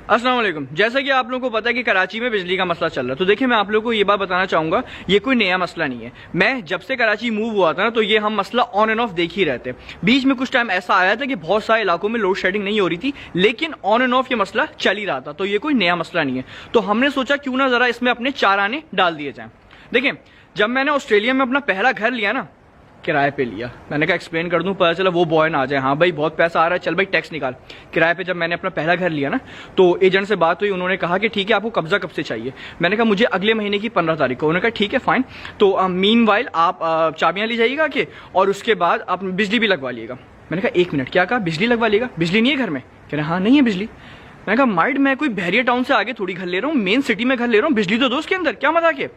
अस्सलाम वालेकुम। जैसा कि आप लोगों को पता है कि कराची में बिजली का मसला चल रहा है, तो देखिए मैं आप लोगों को ये बात बताना चाहूंगा, ये कोई नया मसला नहीं है। मैं जब से कराची मूव हुआ था ना, तो ये हम मसला ऑन एंड ऑफ देख ही रहते। बीच में कुछ टाइम ऐसा आया था कि बहुत सारे इलाकों में लोड शेडिंग नहीं हो रही थी, लेकिन ऑन एंड ऑफ ये मसला चल ही रहा था, तो ये कोई नया मसला नहीं है। तो हमने सोचा क्यों ना जरा इसमें अपने चार आने डाल दिए जाए। देखिए, जब मैंने ऑस्ट्रेलिया में अपना पहला घर लिया ना, किराए पे लिया, मैंने कहा एक्सप्लेन कर दूं, पता चला वो बॉय ना आ जाए, हाँ भाई बहुत पैसा आ रहा है, चल भाई टैक्स निकाल। किराए पे जब मैंने अपना पहला घर लिया ना, तो एजेंट से बात हुई, उन्होंने कहा कि ठीक है आपको कब्जा कब से चाहिए। मैंने कहा मुझे अगले महीने की 15 तारीख को। उन्होंने कहा ठीक है फाइन, तो मीनवाइल आप चाबियां ले जाइएगा कि, और उसके बाद आप बिजली भी लगवा लिएगा। मैंने कहा 1 मिनट, क्या कहा? बिजली लगवा लिएगा? बिजली नहीं है घर में? कह रहे हाँ नहीं है बिजली। मैंने कहा माइड, मैं कोई बहरिया टाउन से आगे थोड़ी घर ले रहा हूँ, मेन सिटी में घर ले रहा हूँ, बिजली तो दो उसके अंदर, क्या मजाक है?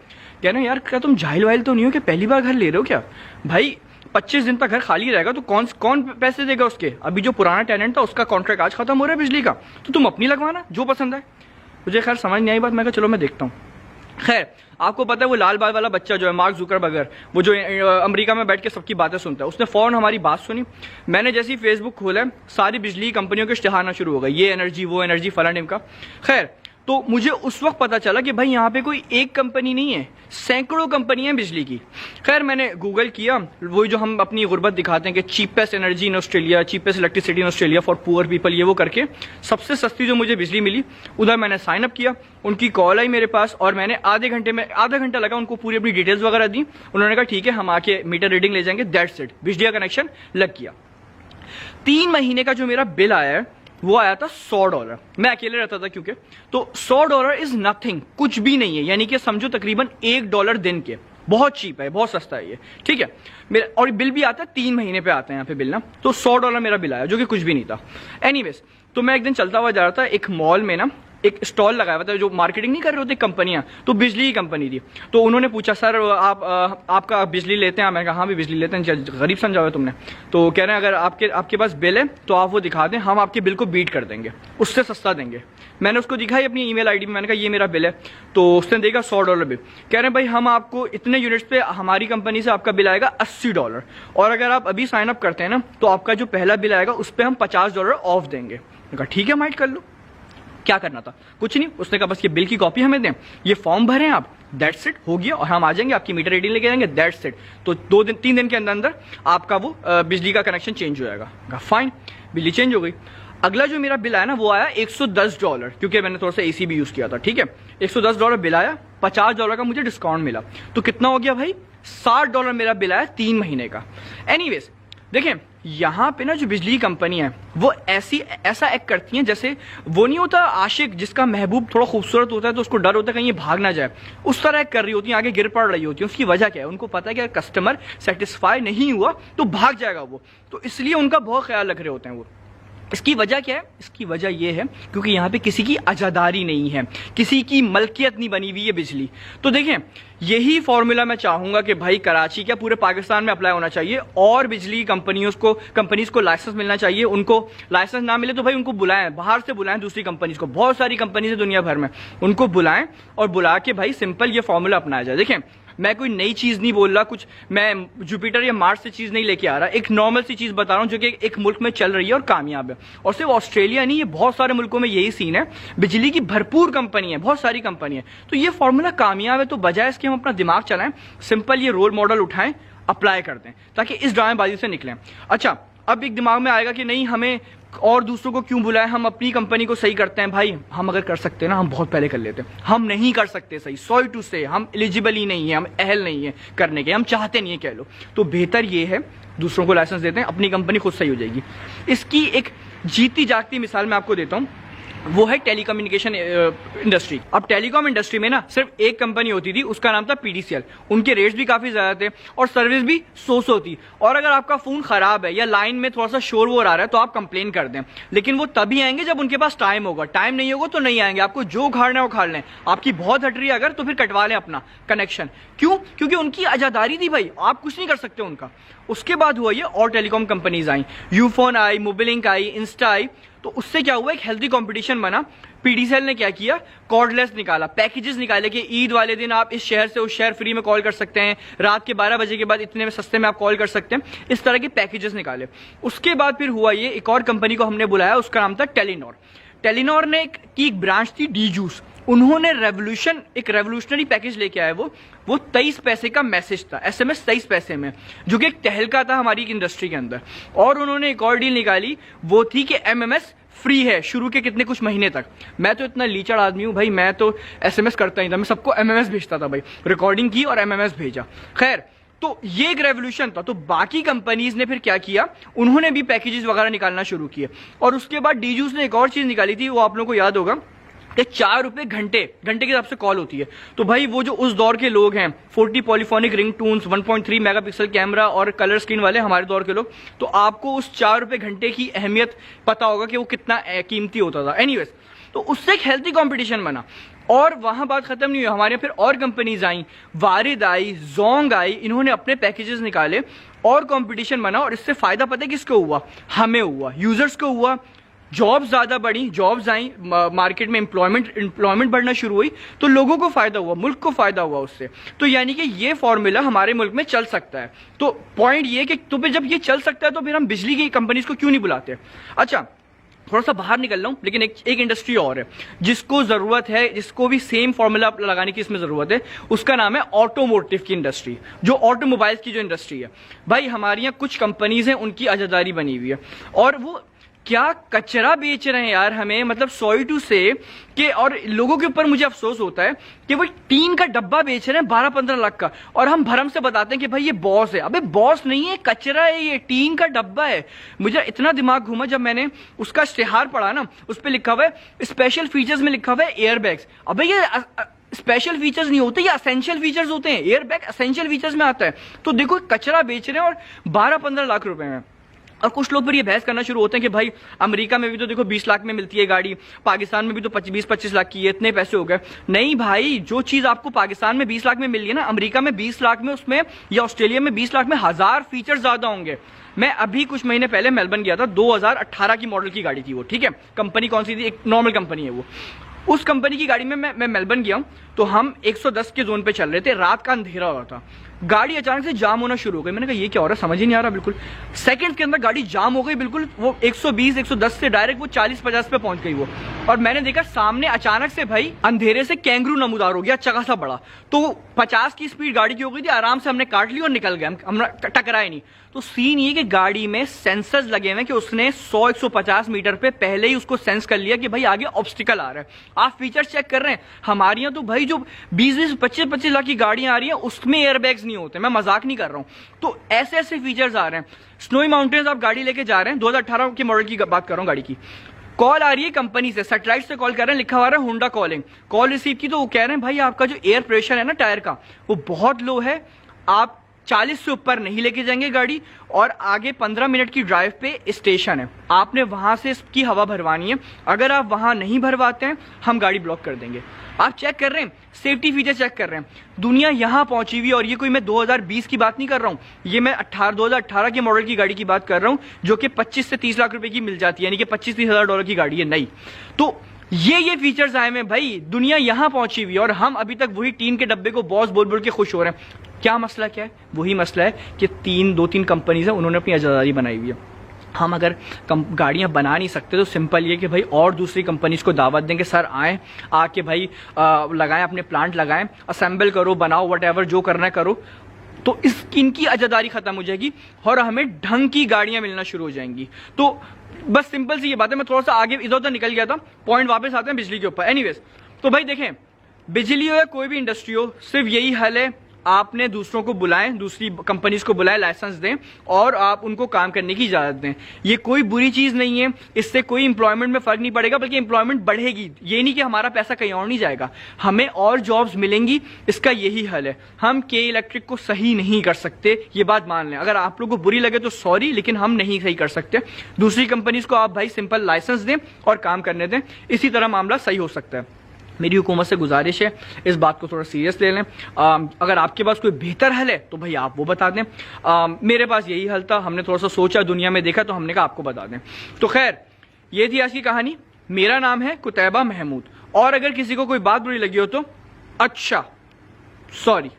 कह रहे यार क्या तुम जाहिल वाहिल तो नहीं हो कि पहली बार घर ले रहे हो क्या? भाई 25 दिन तक घर खाली रहेगा तो कौन पैसे देगा उसके? अभी जो पुराना टेनेंट था उसका कॉन्ट्रैक्ट आज खत्म हो रहा है बिजली का, तो तुम अपनी लगवाना जो पसंद है। मुझे खैर समझ नहीं आई बात, मैं कहा चलो मैं देखता हूँ। खैर आपको पता है वो लाल बाल वाला बच्चा जो है मार्क जुकरबर्ग, वो जो अमेरिका में बैठ के सबकी बातें सुनता है, उसने फौरन हमारी बात सुनी। मैंने जैसे ही फेसबुक खोला, सारी बिजली कंपनियों के इश्तिहार आना शुरू हो गए, ये एनर्जी वो एनर्जी फला टिम का। खैर तो मुझे उस वक्त पता चला कि भाई यहाँ पे कोई एक कंपनी नहीं है, सैकड़ों कंपनियां बिजली की। खैर मैंने गूगल किया, वही जो हम अपनी गुर्बत दिखाते हैं कि cheapest energy in Australia, cheapest electricity in Australia for poor people, ये वो करके सबसे सस्ती जो मुझे बिजली मिली, उधर मैंने साइन अप किया। उनकी कॉल आई मेरे पास और मैंने आधा घंटा लगा उनको पूरी अपनी डिटेल्स वगैरह दी। उन्होंने कहा ठीक है हम आके मीटर रीडिंग ले जाएंगे, दैट्स इट। बिजली का कनेक्शन लग गया। 3 महीने का जो मेरा बिल आया है वो आया था $100। मैं अकेले रहता था क्योंकि, तो $100 इज नथिंग, कुछ भी नहीं है, यानी कि समझो तकरीबन $1 दिन के। बहुत चीप है, बहुत सस्ता है ये, ठीक है। मेरा और बिल भी आता है 3 महीने पे आता है यहाँ पे बिल ना, तो $100 मेरा बिल आया जो कि कुछ भी नहीं था। एनीवेज, तो मैं एक दिन चलता हुआ जा रहा था, एक मॉल में ना एक स्टॉल लगाया हुआ था, जो मार्केटिंग नहीं कर रहे होते कंपनियां, तो बिजली की कंपनी थी। तो उन्होंने पूछा सर आपका बिजली लेते हैं? मैंने कहा हाँ भी बिजली लेते हैं। गरीब समझा हुआ तुमने? तो कह रहे हैं अगर आपके पास बिल है तो आप वो दिखा दें, हम आपके बिल को बीट कर देंगे, उससे सस्ता देंगे। मैंने उसको दिखाई अपनी ईमेल आईडी में, मैंने कहा ये मेरा बिल है, तो उसने देखा $100 बिल। कह रहे हैं भाई हम आपको इतने यूनिट्स पे हमारी कंपनी से आपका बिल आएगा $80, और अगर आप अभी साइन अप करते हैं ना तो आपका जो पहला बिल आएगा उस पर हम $50 ऑफ देंगे। मैंने कहा ठीक है माइट कर लो। क्या करना था? कुछ नहीं, उसने कहा बस ये बिल की कॉपी हमें दें, ये फॉर्म भरें आप, दैट्स इट, हो गया, और हम आ जाएंगे आपकी मीटर रीडिंग लेके जाएंगे, दैट्स इट। तो 3 दिन के अंदर अंदर आपका वो बिजली का कनेक्शन चेंज हो जाएगा। फाइन, बिजली चेंज हो गई। अगला जो मेरा बिल आया ना वो आया $110, क्योंकि मैंने थोड़ा सा एसी भी यूज किया था, ठीक है। $110 बिल आया, $50 का मुझे डिस्काउंट मिला, तो कितना हो गया भाई? $60 मेरा बिल आया 3 महीने का। एनीवेज देखें, यहाँ पे ना जो बिजली कंपनी है वो ऐसा एक्ट करती हैं जैसे वो नहीं होता आशिक जिसका महबूब थोड़ा खूबसूरत होता है तो उसको डर होता है कहीं ये भाग ना जाए, उस तरह एक्ट कर रही होती हैं, आगे गिर पड़ रही होती है। उसकी वजह क्या है? उनको पता है कि अगर कस्टमर सेटिस्फाई नहीं हुआ तो भाग जाएगा वो, तो इसलिए उनका बहुत ख्याल रख रहे होते हैं वो। इसकी वजह क्या है? इसकी वजह यह है क्योंकि यहाँ पे किसी की आजादारी नहीं है, किसी की मलकियत नहीं बनी हुई है बिजली। तो देखें, यही फॉर्मूला मैं चाहूंगा कि भाई कराची क्या पूरे पाकिस्तान में अप्लाई होना चाहिए, और बिजली कंपनीज को लाइसेंस मिलना चाहिए। उनको लाइसेंस ना मिले तो भाई उनको बुलाएं, बाहर से बुलाएं दूसरी कंपनीज को, बहुत सारी कंपनीज है दुनिया भर में, उनको बुलाएं और बुला के भाई सिंपल ये फॉर्मूला अपनाया जाए। देखें, मैं कोई नई चीज नहीं बोल रहा, कुछ मैं जुपिटर या मार्स से चीज नहीं लेके आ रहा, एक नॉर्मल सी चीज बता रहा हूं जो कि एक मुल्क में चल रही है और कामयाब है। और सिर्फ ऑस्ट्रेलिया नहीं, ये बहुत सारे मुल्कों में यही सीन है, बिजली की भरपूर कंपनी है, बहुत सारी कंपनी है। तो ये फॉर्मूला कामयाब है, तो बजाय इसके हम अपना दिमाग चलाएं, सिंपल ये रोल मॉडल उठाएं, अप्लाई कर दें, ताकि इस ड्रामेबाजी से निकलें। अच्छा, अब एक दिमाग में आएगा कि नहीं हमें और दूसरों को क्यों बुलाएं, हम अपनी कंपनी को सही करते हैं। भाई हम अगर कर सकते हैं ना, हम बहुत पहले कर लेते हैं। हम नहीं कर सकते सही, सॉरी टू से, हम एलिजिबल ही नहीं है, हम अहल नहीं है करने के, हम चाहते नहीं है कह लो। तो बेहतर ये है दूसरों को लाइसेंस देते हैं, अपनी कंपनी खुद सही हो जाएगी। इसकी एक जीती जागती मिसाल मैं आपको देता हूं, वो है टेलीकम्युनिकेशन इंडस्ट्री। अब टेलीकॉम इंडस्ट्री में ना सिर्फ एक कंपनी होती थी, उसका नाम था PTCL। उनके रेट्स भी काफी ज्यादा थे और सर्विस भी सो थी। और अगर आपका फोन खराब है या लाइन में थोड़ा सा शोर वोर आ रहा है तो आप कंप्लेन कर दें, लेकिन वो तभी आएंगे जब उनके पास टाइम होगा। टाइम नहीं होगा तो नहीं आएंगे, आपको जो उखाड़ना है उखाड़ लें। आपकी बहुत हट रही है अगर, तो फिर कटवा लें अपना कनेक्शन। क्यों? क्योंकि उनकी आजादारी थी भाई, आप कुछ नहीं कर सकते उनका। उसके बाद हुआ ये और टेलीकॉम कंपनीज आई, यूफोन आई, मोबिलिंक आई, इंस्टा आई। तो उससे क्या हुआ, एक हेल्दी कंपटीशन बना। PTCL ने क्या किया, कॉर्डलेस निकाला, पैकेजेस निकाले कि ईद वाले दिन आप इस शहर से उस शहर फ्री में कॉल कर सकते हैं, रात के 12 बजे के बाद इतने में सस्ते में आप कॉल कर सकते हैं। इस तरह के पैकेजेस निकाले। उसके बाद फिर हुआ ये, एक और कंपनी को हमने बुलाया, उसका नाम था टेलीनॉर। टेलीनॉर ने की एक ब्रांच थी डी जूस, उन्होंने एक रेवोल्यूशनरी पैकेज लेके आए। वो 23 पैसे का मैसेज था, SMS 23 पैसे में, जो कि एक तहलका था हमारी इंडस्ट्री के अंदर। और उन्होंने एक और डील निकाली, वो थी कि MMS फ्री है शुरू के कितने कुछ महीने तक। मैं तो इतना लीचड़ आदमी हूं भाई, मैं तो SMS करता ही था, मैं सबको MMS भेजता था भाई, रिकॉर्डिंग की और MMS भेजा। खैर, तो ये एक रेवोल्यूशन था। तो बाकी कंपनीज ने फिर क्या किया, उन्होंने भी पैकेजेस वगैरह निकालना शुरू किए। और उसके बाद डीजूस ने एक और चीज निकाली थी, वो आप लोगों को याद होगा कि 4 रुपए घंटे के हिसाब से कॉल होती है। तो भाई वो जो उस दौर के लोग हैं, 40 polyphonic ring Toons, 1.3 megapixel camera और कलर स्क्रीन वाले हमारे दौर के लोग, तो आपको उस 4 रुपए घंटे की अहमियत पता होगा कि वो कितना कीमती होता था। एनीवेज, तो उससे एक हेल्थी कंपटीशन बना। और वहां बात खत्म नहीं हुई, हमारे फिर और कंपनीज आई, वारिद आई, जोंग आई, इन्होंने अपने पैकेजेस निकाले और कंपटीशन बना। और इससे फायदा पता है किसको हुआ? हमें हुआ, यूजर्स को हुआ। जॉब्स ज्यादा बढ़ी, जॉब्स आई, मार्केट में एम्प्लॉयमेंट बढ़ना शुरू हुई, तो लोगों को फायदा हुआ, मुल्क को फायदा हुआ उससे। तो यानी कि ये फॉर्मूला हमारे मुल्क में चल सकता है। तो पॉइंट ये कि तो फिर जब ये चल सकता है तो फिर हम बिजली की कंपनीज को क्यों नहीं बुलाते? अच्छा, थोड़ा सा बाहर निकल रहा हूं, लेकिन एक इंडस्ट्री और है जिसको जरूरत है, जिसको भी सेम फॉर्मूला लगाने की इसमें जरूरत है। उसका नाम है ऑटोमोटिव की इंडस्ट्री, जो ऑटोमोबाइल्स की जो इंडस्ट्री है। भाई हमारे यहाँ कुछ कंपनीज हैं, उनकी अजादारी बनी हुई है, और वो क्या कचरा बेच रहे हैं यार हमें, मतलब सॉरी टू से कि, और लोगों के ऊपर मुझे अफसोस होता है कि वो टीन का डब्बा बेच रहे हैं 12-15 लाख का, और हम भरम से बताते हैं कि भाई ये बॉस है। अबे बॉस नहीं है, कचरा है, ये टीन का डब्बा है। मुझे इतना दिमाग घूमा जब मैंने उसका इश्तिहार पढ़ा ना, उस पर लिखा हुआ है स्पेशल फीचर्स में लिखा हुआ है एयरबैग्स। अबे ये स्पेशल फीचर्स नहीं होते, ये असेंशियल फीचर्स होते हैं। एयरबैग असेंशियल फीचर्स में आता है। तो देखो कचरा बेच रहे हैं और 12-15 लाख रुपए में। और कुछ लोग फिर ये बहस करना शुरू होते हैं कि भाई अमेरिका में भी तो देखो 20 लाख में मिलती है गाड़ी, पाकिस्तान में भी तो 20-25 लाख की है, इतने पैसे हो गए। नहीं भाई, जो चीज आपको पाकिस्तान में 20 लाख में मिल रही है ना, अमेरिका में 20 लाख में, उसमें या ऑस्ट्रेलिया में 20 लाख में 1000 फीचर ज्यादा होंगे। मैं अभी कुछ महीने पहले मेलबर्न गया था, 2018 की मॉडल की गाड़ी थी वो, ठीक है। कंपनी कौन सी थी? एक नॉर्मल कंपनी है वो। उस कंपनी की गाड़ी में मैं मेलबर्न गया हूं, तो हम 110 के जोन पे चल रहे थे, रात का अंधेरा हो रहा था, गाड़ी अचानक से जाम होना शुरू हो गई। मैंने कहा ये क्या हो रहा है, समझ ही नहीं आ रहा। बिल्कुल सेकंड के अंदर गाड़ी जाम हो गई, बिल्कुल वो 120-110 से डायरेक्ट वो 40-50 पे पहुंच गई वो। और मैंने देखा सामने अचानक से भाई अंधेरे से कैंगरू नमूदार हो गया, चका सा बड़ा। तो 50 की स्पीड गाड़ी की हो गई थी, आराम से हमने काट ली और निकल गए, हम टकराए नहीं। तो सीन ये कि गाड़ी में सेंसर्स लगे हुए कि उसने 100-150 मीटर पे पहले ही उसको सेंस कर लिया कि भाई आगे ऑब्स्टिकल आ रहा है। आप फीचर चेक कर रहे हैं, हमारे यहाँ तो भाई जो 20-20, 25-25 लाख की गाड़ियां आ रही हैं उसमें एयरबैग्स नहीं होते, मैं मजाक नहीं कर रहा हूं। तो ऐसे ऐसे फीचर्स आ रहे हैं। स्नोई माउंटेन्स आप गाड़ी लेके जा रहे हैं, 2018 के मॉडल की बात कर रहा हूं गाड़ी की। कॉल आ रही है कंपनी से, सैटेलाइट से कॉल कर रहे हैं, लिखा हुआ है होंडा कॉलिंग। कॉल रिसीव की तो वो कह रहे हैं भाई आपका जो एयर प्रेशर है ना टायर का, वो बहुत लो है, आप 40 से ऊपर नहीं लेके जाएंगे गाड़ी, और आगे 15 मिनट की ड्राइव पे स्टेशन है, आपने वहां से इसकी हवा भरवानी है। अगर आप वहां नहीं भरवाते हैं हम गाड़ी ब्लॉक कर देंगे। आप चेक कर रहे हैं, सेफ्टी फीचर चेक कर रहे हैं। दुनिया यहां पहुंची हुई, और ये कोई मैं 2020 की बात नहीं कर रहा हूं, ये मैं 2018 के मॉडल की गाड़ी की बात कर रहा हूं, जो कि 25 से 30 लाख रुपए की मिल जाती है, यानी कि 25-30 हजार डॉलर की गाड़ी है नई। तो ये फीचर्स आए हैं भाई, दुनिया यहां पहुंची हुई, और हम अभी तक वही टीन के डब्बे को बॉस बोल बोल के खुश हो रहे हैं। क्या मसला क्या है? वही मसला है कि 2-3 कंपनीज हैं, उन्होंने अपनी आजादी बनाई हुई है। हम अगर गाड़ियां बना नहीं सकते तो सिंपल ये कि भाई और दूसरी कंपनीज को दावत देंगे, सर आए, आके भाई लगाएं, अपने प्लांट लगाएं, असेंबल करो, बनाओ, व्हाटएवर जो करना है करो। तो इनकी आजादारी खत्म हो जाएगी और हमें ढंग की गाड़ियां मिलना शुरू हो जाएंगी। तो बस सिंपल सी ये बात है। मैं थोड़ा सा आगे इधर उधर निकल गया था, पॉइंट वापस आते हैं बिजली के ऊपर। एनीवेज, तो भाई देखें, बिजली हो या कोई भी इंडस्ट्री हो, सिर्फ यही हल है, आपने दूसरों को बुलाएं, दूसरी कंपनीज को बुलाएं, लाइसेंस दें और आप उनको काम करने की इजाजत दें। ये कोई बुरी चीज नहीं है, इससे कोई इंप्लॉयमेंट में फर्क नहीं पड़ेगा, बल्कि इंप्लॉयमेंट बढ़ेगी। ये नहीं कि हमारा पैसा कहीं और नहीं जाएगा, हमें और जॉब्स मिलेंगी। इसका यही हल है। हम के इलेक्ट्रिक को सही नहीं कर सकते, ये बात मान लें। अगर आप लोगों को बुरी लगे तो सॉरी, लेकिन हम नहीं सही कर सकते। दूसरी कंपनीज को आप भाई सिंपल लाइसेंस दें और काम करने दें, इसी तरह मामला सही हो सकता है। मेरी हुकूमत से गुजारिश है, इस बात को थोड़ा सीरियस ले लें। अगर आपके पास कोई बेहतर हल है तो भाई आप वो बता दें। मेरे पास यही हल था, हमने थोड़ा सा सोचा, दुनिया में देखा, तो हमने कहा आपको बता दें। तो खैर, ये थी आज की कहानी। मेरा नाम है कुतैबा महमूद, और अगर किसी को कोई बात बुरी लगी हो तो अच्छा, सॉरी।